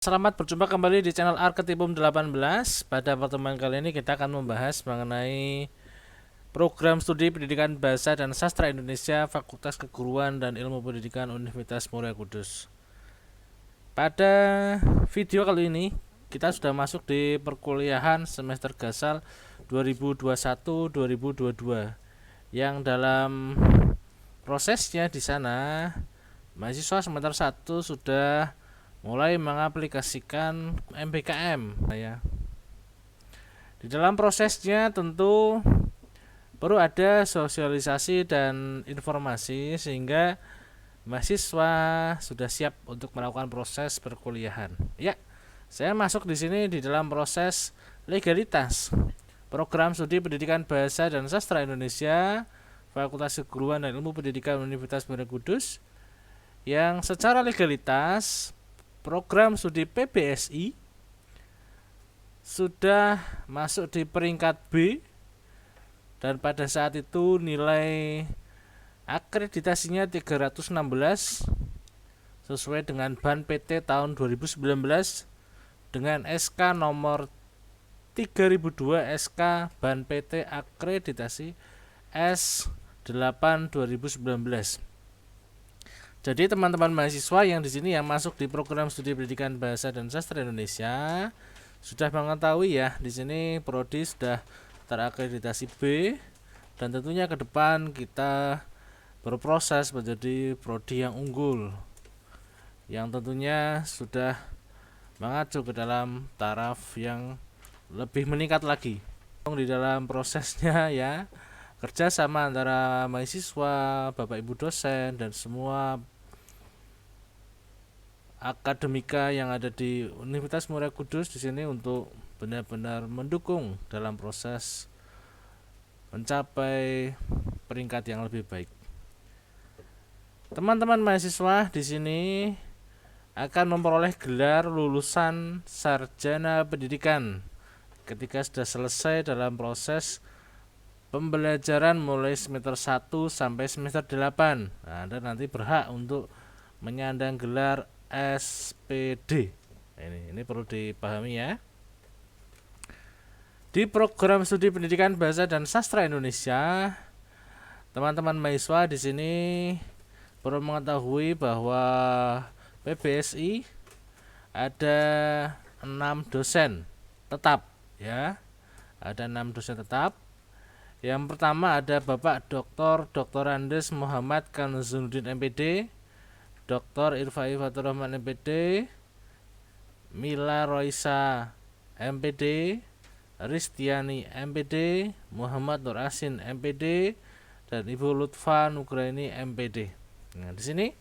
Selamat berjumpa kembali di channel Arketipum 18. Pada pertemuan kali ini kita akan membahas mengenai program studi pendidikan bahasa dan sastra Indonesia Fakultas Keguruan dan Ilmu Pendidikan Universitas Muria Kudus. Pada video kali ini kita sudah masuk di perkuliahan semester gasal 2021-2022 yang dalam prosesnya di sana mahasiswa semester 1 sudah mulai mengaplikasikan MBKM ya. Di dalam prosesnya tentu perlu ada sosialisasi dan informasi sehingga mahasiswa sudah siap untuk melakukan proses perkuliahan. Ya, saya masuk di sini di dalam proses legalitas program studi pendidikan bahasa dan sastra Indonesia Fakultas Keguruan dan Ilmu Pendidikan Universitas Muria Kudus yang secara legalitas program studi PBSI sudah masuk di peringkat B dan pada saat itu nilai akreditasinya 316 sesuai dengan BAN PT tahun 2019 dengan SK nomor 3002 SK BAN PT akreditasi S8 2019. Jadi teman-teman mahasiswa yang di sini yang masuk di program studi pendidikan bahasa dan sastra Indonesia sudah mengetahui ya, di sini prodi sudah terakreditasi B dan tentunya ke depan kita berproses menjadi prodi yang unggul yang tentunya sudah mengacu ke dalam taraf yang lebih meningkat lagi. Di dalam prosesnya ya, kerjasama antara mahasiswa, bapak ibu dosen dan semua akademika yang ada di Universitas Muria Kudus di sini untuk benar-benar mendukung dalam proses mencapai peringkat yang lebih baik. Teman-teman mahasiswa di sini akan memperoleh gelar lulusan sarjana pendidikan ketika sudah selesai dalam proses pembelajaran mulai semester 1 sampai semester 8. Nah, Anda nanti berhak untuk menyandang gelar SPD. Ini perlu dipahami ya. Di program studi pendidikan bahasa dan sastra Indonesia, teman-teman mahasiswa di sini perlu mengetahui bahwa PBSI ada 6 dosen tetap ya. Ada 6 dosen tetap. Yang pertama ada Bapak Dr. Andes Muhammad Kanzunuddin MPD, Dr. Irfai Fatur Rahman MPD, Mila Roisa MPD, Ristiani MPD, Muhammad Nur Asin MPD, dan Ibu Lutfa Nugraini MPD. Nah, di sini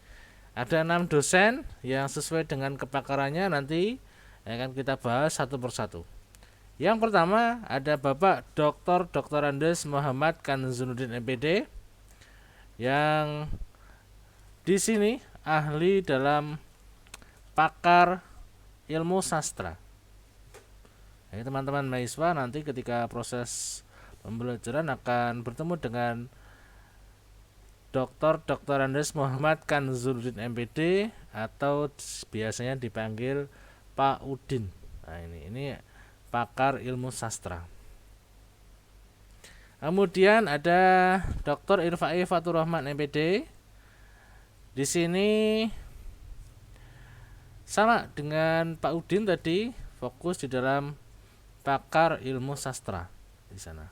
ada 6 dosen yang sesuai dengan kepakarannya nanti akan kita bahas satu persatu. Yang pertama ada Bapak Dr. Andes Muhammad Kanzunuddin MPD yang di sini ahli dalam pakar ilmu sastra. Jadi teman-teman mahasiswa nanti ketika proses pembelajaran akan bertemu dengan Dr. Andes Muhammad Kanzunuddin MPD atau biasanya dipanggil Pak Udin. Nah, ini pakar ilmu sastra. Kemudian ada Dr. Irfai Fatur Rahman MPD. Di sini sama dengan Pak Udin tadi, fokus di dalam pakar ilmu sastra di sana.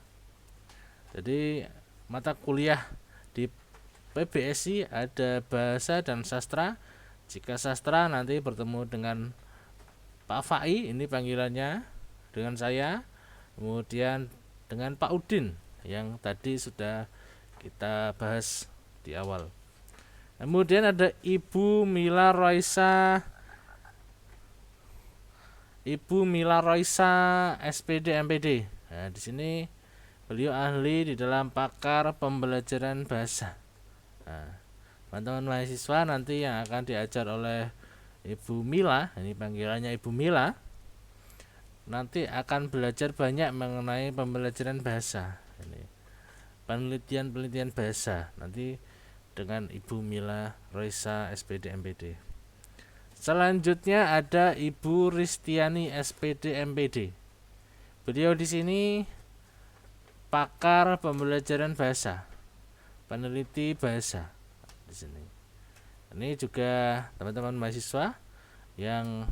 Jadi mata kuliah di PBSI ada bahasa dan sastra. Jika sastra nanti bertemu dengan Pak Fai, ini panggilannya, dengan saya, kemudian dengan Pak Udin yang tadi sudah kita bahas di awal. Kemudian ada Ibu Mila Roisa SPD MPD. Nah, di sini beliau ahli di dalam pakar pembelajaran bahasa. Nah, teman-teman mahasiswa nanti yang akan diajar oleh Ibu Mila, ini panggilannya Ibu Mila, nanti akan belajar banyak mengenai pembelajaran bahasa. Ini penelitian bahasa nanti dengan Ibu Mila Roisa SPD MPD. Selanjutnya ada Ibu Ristiani SPD MPD. Beliau di sini pakar pembelajaran bahasa, peneliti bahasa di sini. Ini juga teman-teman mahasiswa yang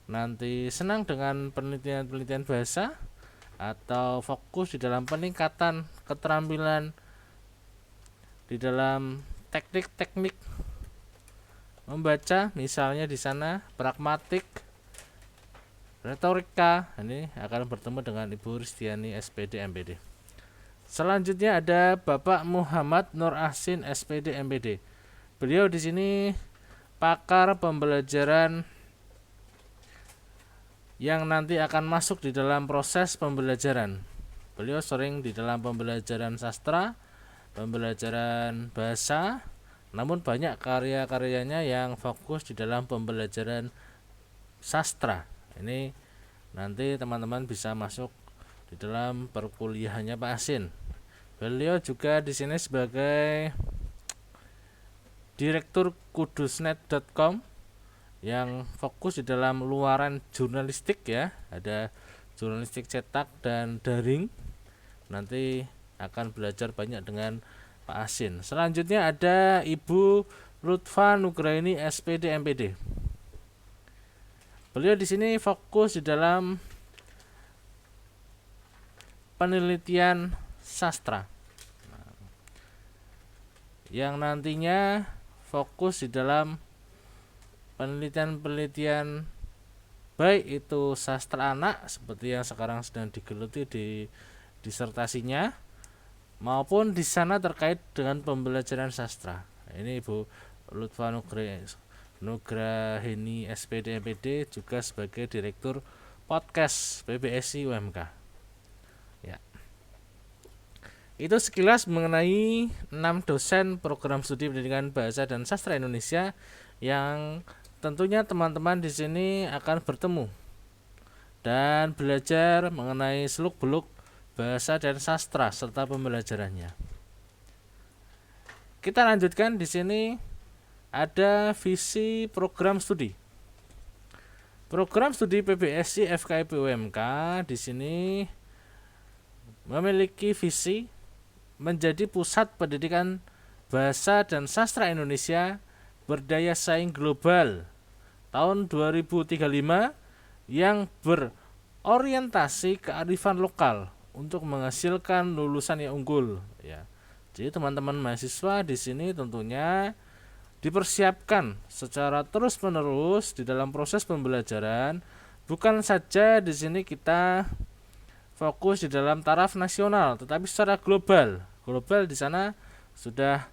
nanti senang dengan penelitian bahasa atau fokus di dalam peningkatan keterampilan di dalam teknik-teknik membaca, misalnya di sana pragmatik, retorika, ini akan bertemu dengan Ibu Ristiani SPD MPD. Selanjutnya ada Bapak Muhammad Nur Ahsin SPD MPD. Beliau di sini pakar pembelajaran yang nanti akan masuk di dalam proses pembelajaran. Beliau sering di dalam pembelajaran sastra, pembelajaran bahasa, namun banyak karya-karyanya yang fokus di dalam pembelajaran sastra. Ini nanti teman-teman bisa masuk di dalam perkuliahannya Pak Asin. Beliau juga di sini sebagai direktur kudusnet.com yang fokus di dalam luaran jurnalistik ya. Ada jurnalistik cetak dan daring. Nanti akan belajar banyak dengan Pak Asin. Selanjutnya ada Ibu Lutfa Nugraini SPD MPD. Beliau di sini fokus di dalam penelitian sastra, yang nantinya fokus di dalam penelitian baik itu sastra anak seperti yang sekarang sedang digeluti di disertasinya, maupun di sana terkait dengan pembelajaran sastra. Ini Ibu Lutfa Nugrahini SPD MPD juga sebagai direktur podcast PBSI UMK. Ya. Itu sekilas mengenai 6 dosen program studi pendidikan bahasa dan sastra Indonesia yang tentunya teman-teman di sini akan bertemu dan belajar mengenai seluk-beluk bahasa dan sastra serta pembelajarannya. Kita lanjutkan di sini. Ada visi program studi. Program studi PBSI FKIP UMK di sini memiliki visi menjadi pusat pendidikan bahasa dan sastra Indonesia berdaya saing global tahun 2035 yang berorientasi kearifan lokal untuk menghasilkan lulusan yang unggul ya. Jadi teman-teman mahasiswa di sini tentunya dipersiapkan secara terus-menerus di dalam proses pembelajaran. Bukan saja di sini kita fokus di dalam taraf nasional, tetapi secara global. Global di sana sudah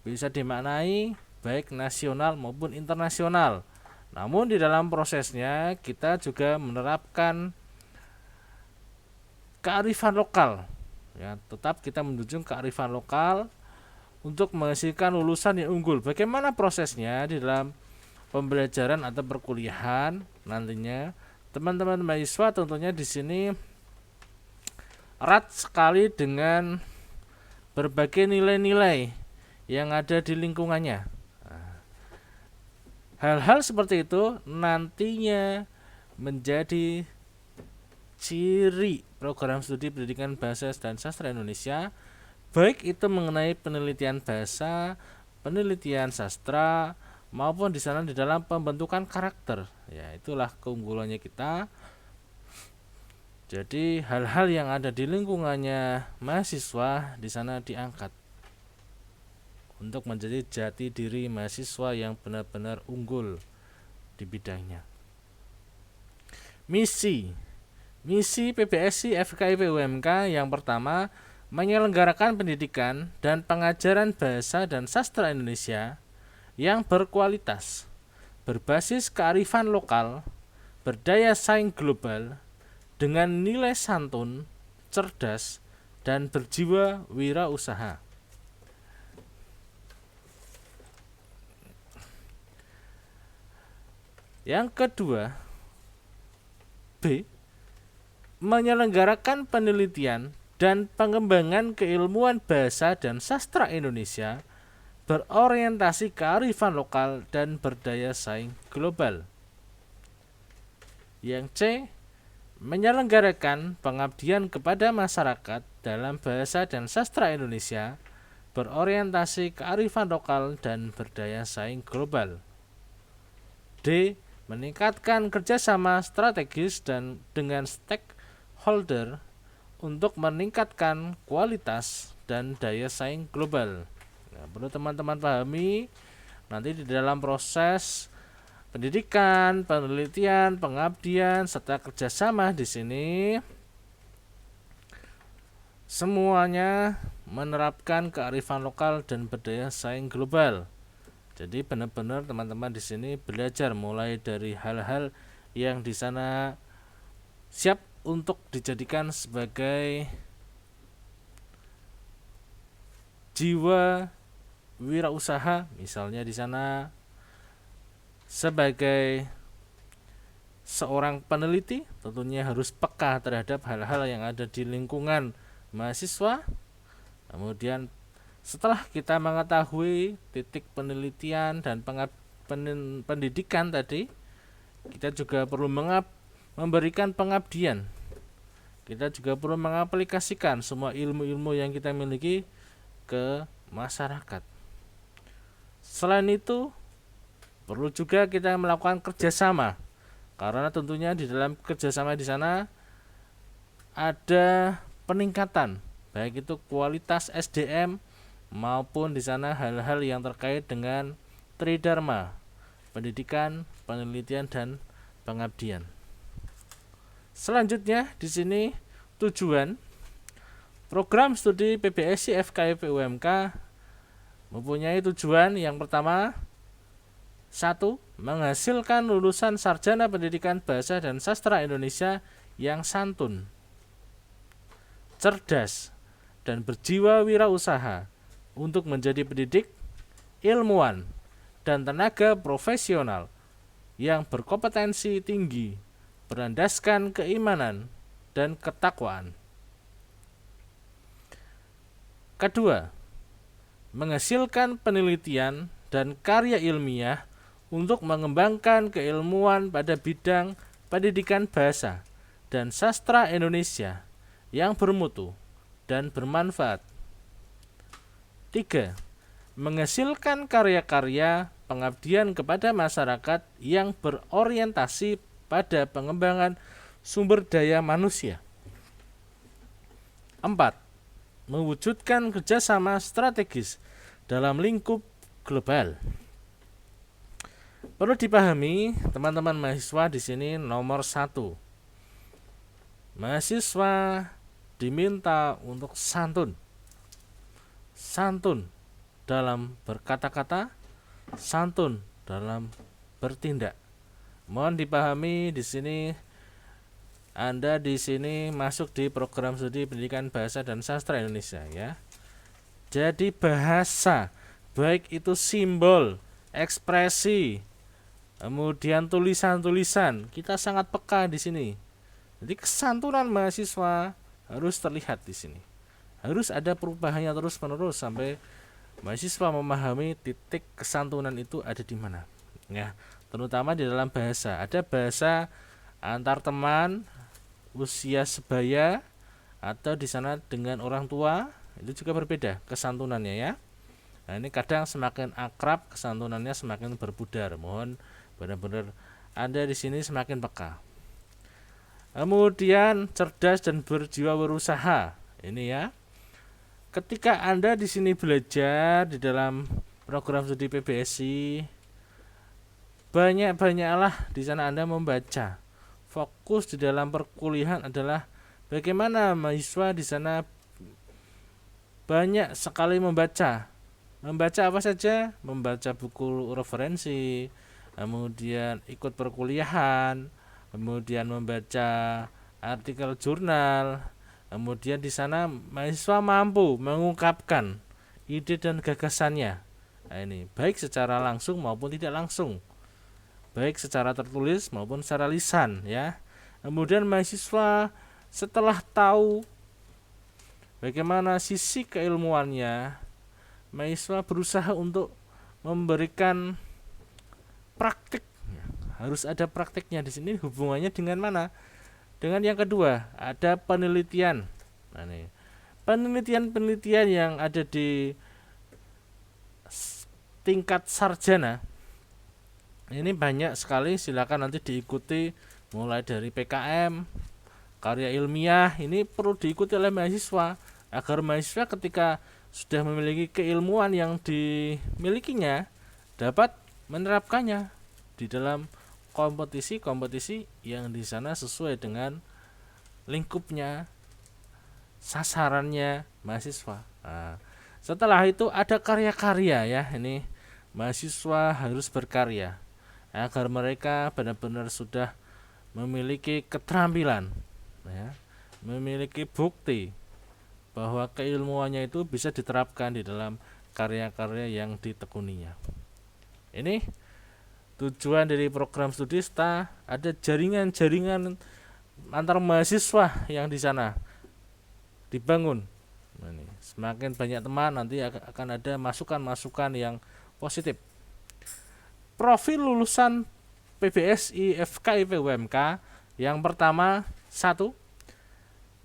bisa dimaknai baik nasional maupun internasional. Namun di dalam prosesnya kita juga menerapkan kearifan lokal. Ya, tetap kita menjunjung kearifan lokal untuk menghasilkan lulusan yang unggul. Bagaimana prosesnya di dalam pembelajaran atau perkuliahan nantinya? Teman-teman mahasiswa tentunya di sini erat sekali dengan berbagai nilai-nilai yang ada di lingkungannya. Hal-hal seperti itu nantinya menjadi ciri program studi pendidikan bahasa dan sastra Indonesia, baik itu mengenai penelitian bahasa, penelitian sastra, maupun di sana di dalam pembentukan karakter. Ya, itulah keunggulannya kita. Jadi hal-hal yang ada di lingkungannya mahasiswa di sana diangkat untuk menjadi jati diri mahasiswa yang benar-benar unggul di bidangnya. Misi PBSI FKIP UMK yang pertama, menyelenggarakan pendidikan dan pengajaran bahasa dan sastra Indonesia yang berkualitas, berbasis kearifan lokal, berdaya saing global, dengan nilai santun, cerdas, dan berjiwa wirausaha. Yang kedua, B, menyelenggarakan penelitian dan pengembangan keilmuan bahasa dan sastra Indonesia berorientasi kearifan lokal dan berdaya saing global. Yang C, menyelenggarakan pengabdian kepada masyarakat dalam bahasa dan sastra Indonesia berorientasi kearifan lokal dan berdaya saing global. D, meningkatkan kerjasama strategis dan dengan stakeholder untuk meningkatkan kualitas dan daya saing global. Nah, perlu teman-teman pahami nanti di dalam proses pendidikan, penelitian, pengabdian, serta kerjasama di sini semuanya menerapkan kearifan lokal dan berdaya saing global. Jadi benar-benar teman-teman di sini belajar mulai dari hal-hal yang di sana siap untuk dijadikan sebagai jiwa wirausaha, misalnya di sana sebagai seorang peneliti tentunya harus peka terhadap hal-hal yang ada di lingkungan mahasiswa. Kemudian setelah kita mengetahui titik penelitian dan pendidikan tadi, kita juga perlu memberikan pengabdian. Kita juga perlu mengaplikasikan semua ilmu-ilmu yang kita miliki ke masyarakat. Selain itu, perlu juga kita melakukan kerjasama, karena tentunya di dalam kerjasama di sana ada peningkatan, baik itu kualitas SDM maupun di sana hal-hal yang terkait dengan tridharma, pendidikan, penelitian, dan pengabdian. Selanjutnya di sini tujuan program studi PBSI FKIP UMK mempunyai tujuan yang pertama, 1. Menghasilkan lulusan sarjana pendidikan bahasa dan sastra Indonesia yang santun, cerdas, dan berjiwa wirausaha untuk menjadi pendidik, ilmuwan, dan tenaga profesional yang berkompetensi tinggi, berlandaskan keimanan dan ketakwaan. Kedua, menghasilkan penelitian dan karya ilmiah untuk mengembangkan keilmuan pada bidang pendidikan bahasa dan sastra Indonesia yang bermutu dan bermanfaat. 3. Menghasilkan karya-karya pengabdian kepada masyarakat yang berorientasi pada pengembangan sumber daya manusia. 4. Mewujudkan kerjasama strategis dalam lingkup global. Perlu dipahami teman-teman mahasiswa di sini nomor 1. Mahasiswa diminta untuk santun. Santun dalam berkata-kata, santun dalam bertindak. Mohon dipahami di sini Anda di sini masuk di program studi pendidikan bahasa dan sastra Indonesia ya. Jadi bahasa, baik itu simbol, ekspresi, kemudian tulisan-tulisan, kita sangat peka di sini. Jadi kesantunan mahasiswa harus terlihat di sini. Harus ada perubahannya terus-menerus sampai mahasiswa memahami titik kesantunan itu ada di mana. Ya, terutama di dalam bahasa. Ada bahasa antar teman, usia sebaya, atau di sana dengan orang tua, itu juga berbeda kesantunannya ya. Nah, ini kadang semakin akrab kesantunannya semakin berpudar. Mohon benar-benar Anda di sini semakin peka. Kemudian cerdas dan berjiwa berusaha. Ini ya. Ketika Anda di sini belajar di dalam program studi PBSI, banyak-banyaklah di sana Anda membaca. Fokus di dalam perkuliahan adalah bagaimana mahasiswa di sana banyak sekali membaca. Membaca apa saja? Membaca buku referensi, kemudian ikut perkuliahan, kemudian membaca artikel jurnal. Kemudian di sana mahasiswa mampu mengungkapkan ide dan gagasannya. Nah, ini baik secara langsung maupun tidak langsung, baik secara tertulis maupun secara lisan ya. Kemudian mahasiswa setelah tahu bagaimana sisi keilmuannya, mahasiswa berusaha untuk memberikan praktik. Harus ada praktiknya di sini. Hubungannya dengan mana? Dengan yang kedua, ada penelitian. Nah, nih. Penelitian-penelitian yang ada di tingkat sarjana ini banyak sekali, silakan nanti diikuti mulai dari PKM, karya ilmiah, ini perlu diikuti oleh mahasiswa agar mahasiswa ketika sudah memiliki keilmuan yang dimilikinya dapat menerapkannya di dalam kompetisi-kompetisi yang di sana sesuai dengan lingkupnya, sasarannya mahasiswa. Nah, setelah itu ada karya-karya ya, ini mahasiswa harus berkarya agar mereka benar-benar sudah memiliki keterampilan ya, memiliki bukti bahwa keilmuannya itu bisa diterapkan di dalam karya-karya yang ditekuninya. Ini tujuan dari program studi STA, ada jaringan-jaringan antar mahasiswa yang di sana dibangun. Nah, ini, semakin banyak teman nanti akan ada masukan-masukan yang positif. Profil lulusan PBSI FKIP UMK yang pertama, 1,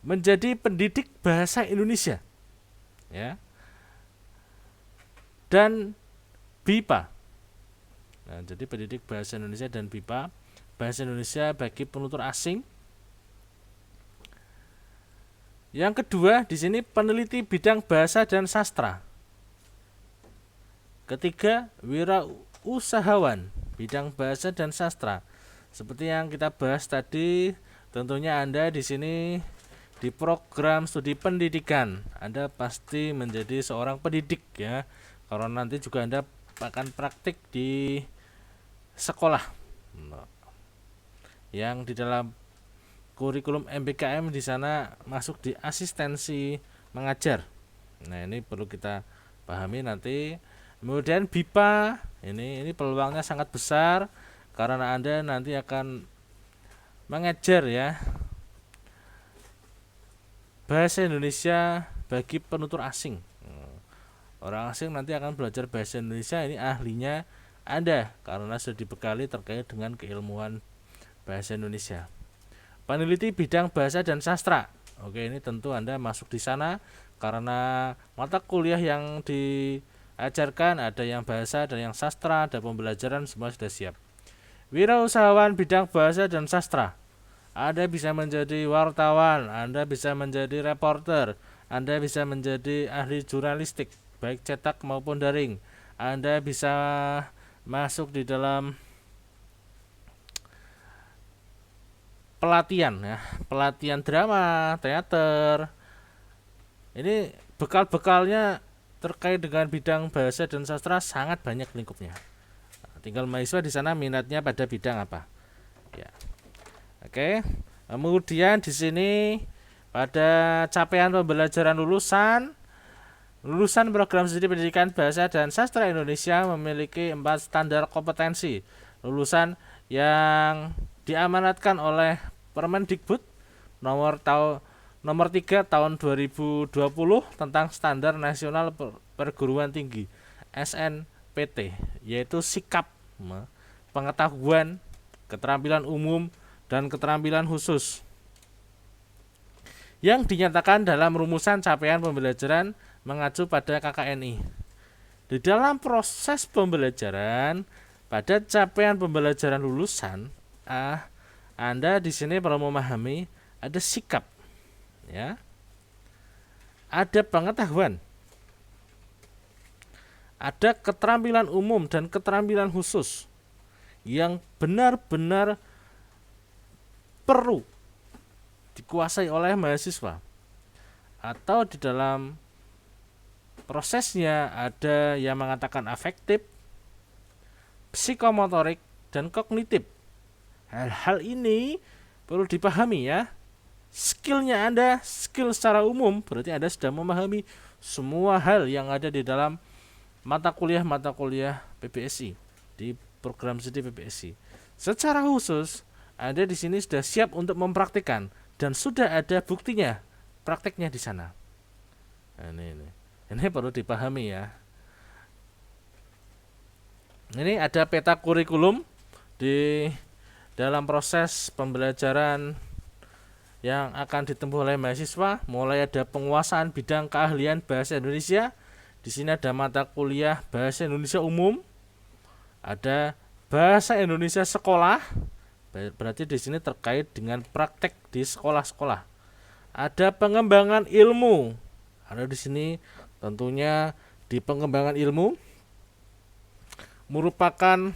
menjadi pendidik bahasa Indonesia ya, dan BIPA. Nah, jadi pendidik bahasa Indonesia dan BIPA, bahasa Indonesia bagi penutur asing. Yang kedua, di sini peneliti bidang bahasa dan sastra. Ketiga, wirausahawan bidang bahasa dan sastra. Seperti yang kita bahas tadi, tentunya Anda di sini di program studi pendidikan, Anda pasti menjadi seorang pendidik ya. Karena nanti juga Anda akan praktik di sekolah. Yang di dalam kurikulum MBKM di sana masuk di asistensi mengajar. Nah, ini perlu kita pahami nanti. Kemudian BIPA, ini peluangnya sangat besar karena Anda nanti akan mengajar ya bahasa Indonesia bagi penutur asing. Orang asing nanti akan belajar bahasa Indonesia, ini ahlinya Anda karena sudah dibekali terkait dengan keilmuan bahasa Indonesia. Peneliti bidang bahasa dan sastra. Oke, ini tentu Anda masuk di sana karena mata kuliah yang diajarkan ada yang bahasa, ada yang sastra, ada pembelajaran semua sudah siap. Wirausahawan bidang bahasa dan sastra. Anda bisa menjadi wartawan, Anda bisa menjadi reporter, Anda bisa menjadi ahli jurnalistik, baik cetak maupun daring. Anda bisa masuk di dalam pelatihan ya, pelatihan drama, teater. Ini bekal-bekalnya terkait dengan bidang bahasa dan sastra sangat banyak lingkupnya. Tinggal mahasiswa di sana minatnya pada bidang apa. Ya. Oke. Kemudian di sini pada capaian pembelajaran lulusan program studi pendidikan bahasa dan sastra Indonesia memiliki 4 standar kompetensi lulusan yang diamanatkan oleh Permendikbud nomor 3 tahun 2020 tentang Standar Nasional Perguruan Tinggi SNPT, yaitu sikap, pengetahuan, keterampilan umum, dan keterampilan khusus yang dinyatakan dalam rumusan capaian pembelajaran mengacu pada KKNI. Di dalam proses pembelajaran pada capaian pembelajaran lulusan, Anda di sini perlu memahami ada sikap, ya, ada pengetahuan, ada keterampilan umum dan keterampilan khusus yang benar-benar perlu dikuasai oleh mahasiswa. Atau di dalam prosesnya ada yang mengatakan afektif, psikomotorik, dan kognitif. Hal-hal ini perlu dipahami ya. Skillnya Anda, skill secara umum, berarti Anda sudah memahami semua hal yang ada di dalam mata kuliah PBSI, di program studi PBSI. Secara khusus, Anda di sini sudah siap untuk mempraktikkan dan sudah ada buktinya, prakteknya di sana. Nah, ini perlu dipahami ya. Ini ada peta kurikulum di dalam proses pembelajaran yang akan ditempuh oleh mahasiswa. Mulai ada penguasaan bidang keahlian bahasa Indonesia. Di sini ada mata kuliah bahasa Indonesia umum, ada bahasa Indonesia sekolah. Berarti di sini terkait dengan praktek di sekolah-sekolah. Ada pengembangan ilmu. Ada di sini tentunya di pengembangan ilmu merupakan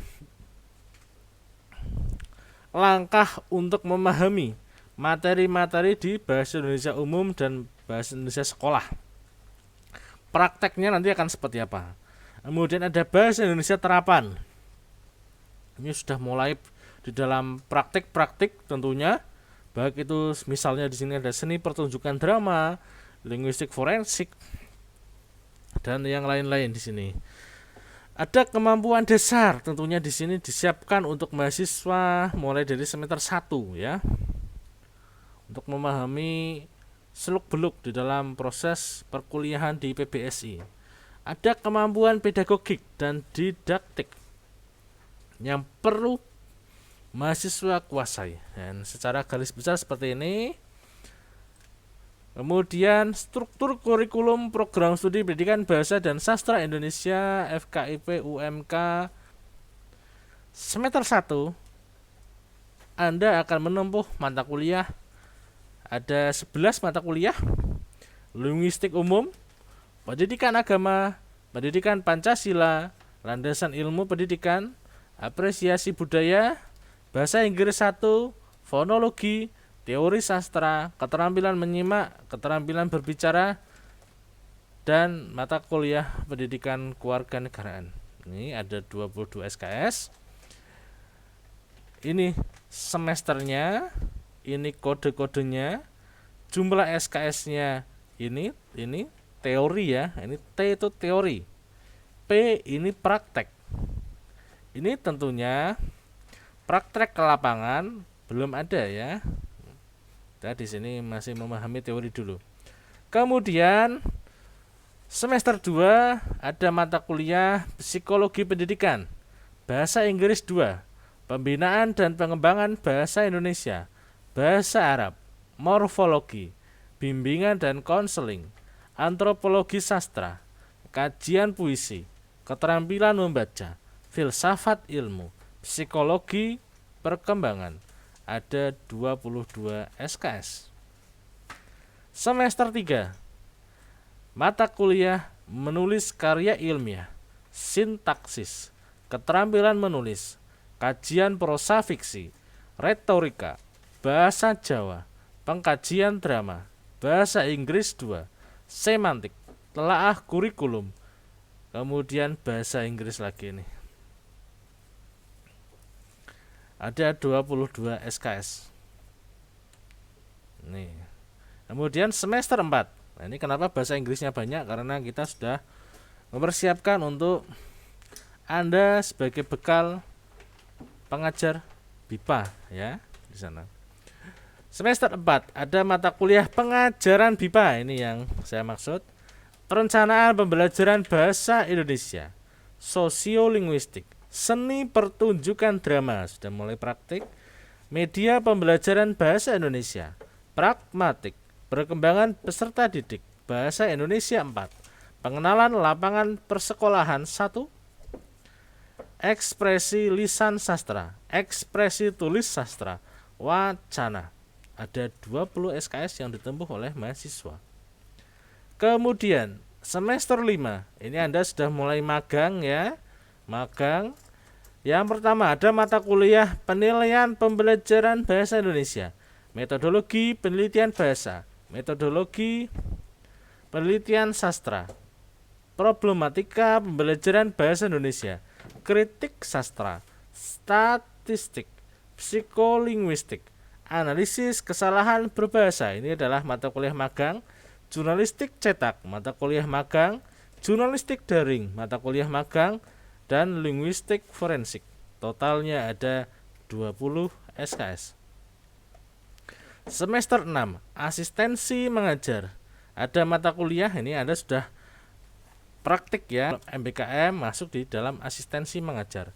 langkah untuk memahami materi-materi di bahasa Indonesia umum dan bahasa Indonesia sekolah. Prakteknya nanti akan seperti apa. Kemudian ada bahasa Indonesia terapan. Ini sudah mulai di dalam praktik-praktik tentunya, baik itu misalnya di sini ada seni pertunjukan drama, linguistik forensik, dan yang lain-lain di sini. Ada kemampuan dasar tentunya di sini disiapkan untuk mahasiswa mulai dari semester 1 ya. Untuk memahami seluk-beluk di dalam proses perkuliahan di PBSI. Ada kemampuan pedagogik dan didaktik yang perlu mahasiswa kuasai. Dan secara garis besar seperti ini. Kemudian struktur kurikulum program studi pendidikan bahasa dan sastra Indonesia FKIP UMK semester 1 Anda akan menempuh mata kuliah. Ada 11 mata kuliah. Linguistik umum, pendidikan agama, pendidikan Pancasila, landasan ilmu pendidikan, apresiasi budaya, bahasa Inggris 1, fonologi, teori sastra, keterampilan menyimak, keterampilan berbicara, dan mata kuliah pendidikan kewarganegaraan. Ini ada 22 SKS. Ini semesternya, ini kode-kodenya, jumlah SKS-nya ini teori ya. Ini T itu teori, P ini praktek. Ini tentunya praktek ke lapangan belum ada ya. Kita di sini masih memahami teori dulu. Kemudian semester 2 ada mata kuliah psikologi pendidikan, bahasa Inggris 2, pembinaan dan pengembangan bahasa Indonesia, bahasa Arab, morfologi, bimbingan dan konseling, antropologi sastra, kajian puisi, keterampilan membaca, filsafat ilmu, psikologi perkembangan. Ada 22 SKS. Semester 3 mata kuliah menulis karya ilmiah, sintaksis, keterampilan menulis, kajian prosa fiksi, retorika, bahasa Jawa, pengkajian drama, bahasa Inggris 2, semantik, telaah kurikulum, kemudian bahasa Inggris lagi nih. Ada 22 SKS. Nih. Kemudian semester 4. Nah, ini kenapa bahasa Inggrisnya banyak? Karena kita sudah mempersiapkan untuk Anda sebagai bekal pengajar BIPA ya di sana. Semester 4 ada mata kuliah pengajaran BIPA, ini yang saya maksud. Perencanaan pembelajaran bahasa Indonesia, sosiolinguistik, seni pertunjukan drama, sudah mulai praktik, media pembelajaran bahasa Indonesia, pragmatik, perkembangan peserta didik, bahasa Indonesia 4, pengenalan lapangan persekolahan 1, ekspresi lisan sastra, ekspresi tulis sastra, wacana. Ada 20 SKS yang ditempuh oleh mahasiswa. Kemudian semester 5, ini Anda sudah mulai magang ya. Magang. Yang pertama ada mata kuliah penilaian pembelajaran bahasa Indonesia, metodologi penelitian bahasa, metodologi penelitian sastra, problematika pembelajaran bahasa Indonesia, kritik sastra, statistik, psikolinguistik, analisis kesalahan berbahasa. Ini adalah mata kuliah magang. Jurnalistik cetak, mata kuliah magang. Jurnalistik daring, mata kuliah magang. Dan linguistik forensik. Totalnya ada 20 SKS. Semester 6 asistensi mengajar. Ada mata kuliah, ini Anda sudah praktik ya. MBKM masuk di dalam asistensi mengajar.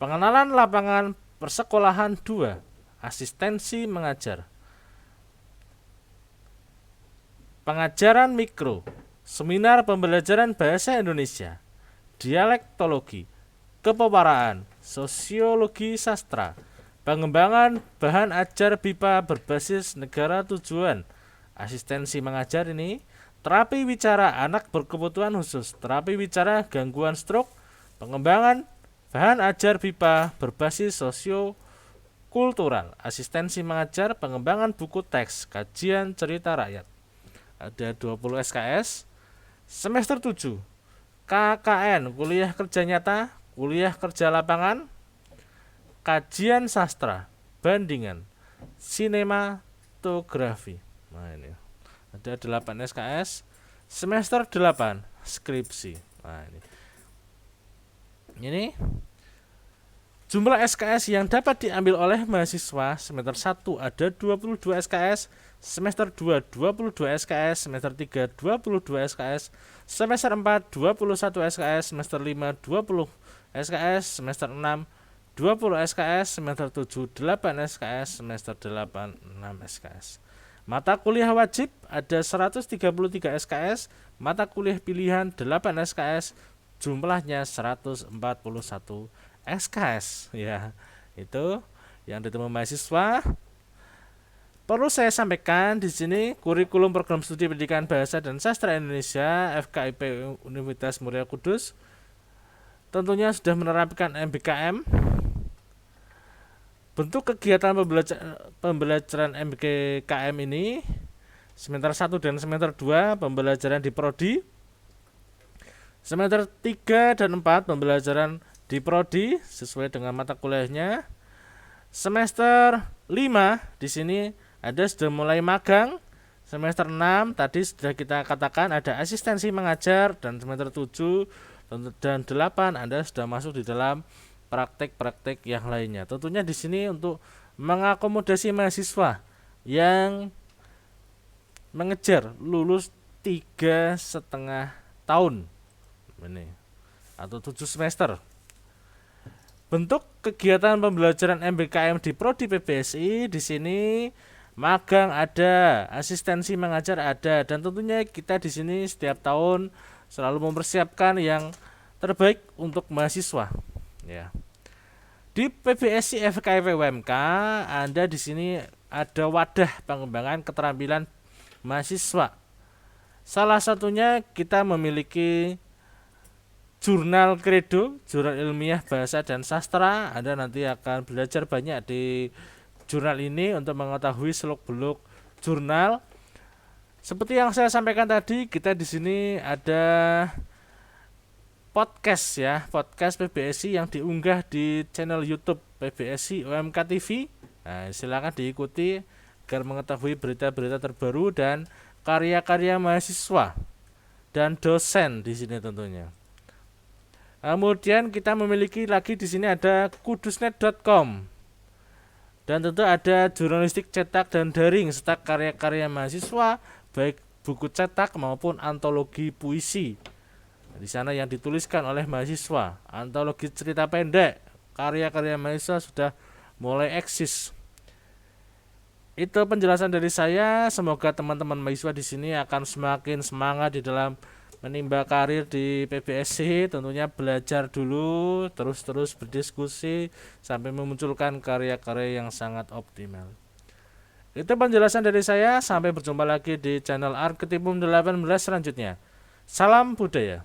Pengenalan lapangan persekolahan 2, asistensi mengajar. Pengajaran mikro, seminar pembelajaran bahasa Indonesia, dialektologi, kepewaraan, sosiologi sastra, pengembangan bahan ajar BIPA berbasis negara tujuan. Asistensi mengajar ini terapi bicara anak berkebutuhan khusus, terapi bicara gangguan stroke, pengembangan bahan ajar BIPA berbasis sosiokultural, asistensi mengajar, pengembangan buku teks, kajian cerita rakyat. Ada 20 SKS. Semester 7 KKN, kuliah kerja nyata, kuliah kerja lapangan, kajian sastra, bandingan, sinematografi. Nah ini ada 8 SKS. Semester 8 skripsi. Nah ini jumlah SKS yang dapat diambil oleh mahasiswa. Semester 1 ada 22 SKS, semester 2 22 SKS, semester 3 22 SKS, semester 4 21 SKS, semester 5 20 SKS, semester 6 20 SKS, semester 7 8 SKS, semester 8 6 SKS. Mata kuliah wajib ada 133 SKS, mata kuliah pilihan 8 SKS, jumlahnya 141 SKS ya. Itu yang ditemu mahasiswa. Perlu saya sampaikan di sini kurikulum program studi pendidikan bahasa dan sastra Indonesia FKIP Universitas Muria Kudus tentunya sudah menerapkan MBKM. Bentuk kegiatan pembelajaran MBKM ini semester 1 dan semester 2 pembelajaran di prodi, semester 3 dan 4 pembelajaran di prodi sesuai dengan mata kuliahnya. Semester 5 di sini ada sudah mulai magang. Semester 6 tadi sudah kita katakan ada asistensi mengajar, dan semester 7 dan 8 Anda sudah masuk di dalam praktek-praktek yang lainnya. Tentunya di sini untuk mengakomodasi mahasiswa yang mengejar lulus 3,5 tahun ini atau 7 semester. Bentuk kegiatan pembelajaran MBKM di prodi PBSI di sini magang ada, asistensi mengajar ada, dan tentunya kita di sini setiap tahun selalu mempersiapkan yang terbaik untuk mahasiswa. Ya. Di PBSI FKIP UMK Anda di sini ada wadah pengembangan keterampilan mahasiswa. Salah satunya kita memiliki jurnal Credo, jurnal ilmiah bahasa dan sastra. Anda nanti akan belajar banyak di jurnal ini untuk mengetahui seluk-beluk jurnal. Seperti yang saya sampaikan tadi, kita di sini ada podcast ya, podcast PBSI yang diunggah di channel YouTube PBSI UMK TV. Nah, silakan diikuti agar mengetahui berita-berita terbaru dan karya-karya mahasiswa dan dosen di sini tentunya. Kemudian kita memiliki lagi di sini ada kudusnet.com, dan tentu ada jurnalistik cetak dan daring serta karya-karya mahasiswa baik buku cetak maupun antologi puisi. Di sana yang dituliskan oleh mahasiswa, antologi cerita pendek, karya-karya mahasiswa sudah mulai eksis. Itu penjelasan dari saya. Semoga teman-teman mahasiswa di sini akan semakin semangat di dalam menimba karir di PBSI. Tentunya belajar dulu, terus berdiskusi sampai memunculkan karya-karya yang sangat optimal. Itu penjelasan dari saya. Sampai berjumpa lagi di channel Arketipum 18 selanjutnya. Salam budaya.